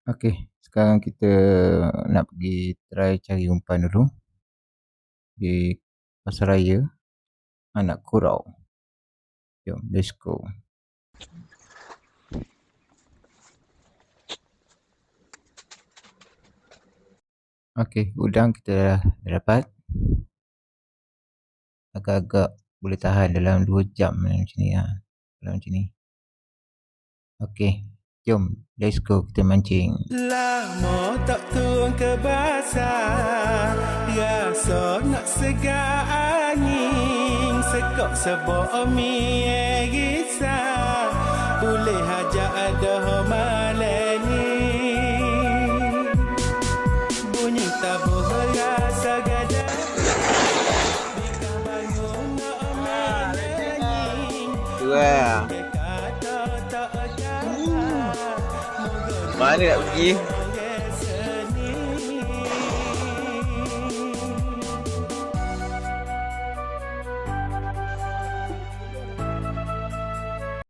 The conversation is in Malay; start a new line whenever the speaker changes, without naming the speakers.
Okey, sekarang kita nak pergi try cari umpan dulu di pasaraya Anak Kurau. Jom, let's go. Okey, udang kita dah dapat. Agak-agak boleh tahan dalam 2 jam macam ni. Dalam macam ni. Okey, jom, let's go, kita mancing.
Lama tak turun ke basah, rasa nak segar angin, sekok sebok mi risau, boleh hajak ada malengi, bunyi tabuh rasa gada, bikah bangun nak malengi.
Mana nak pergi?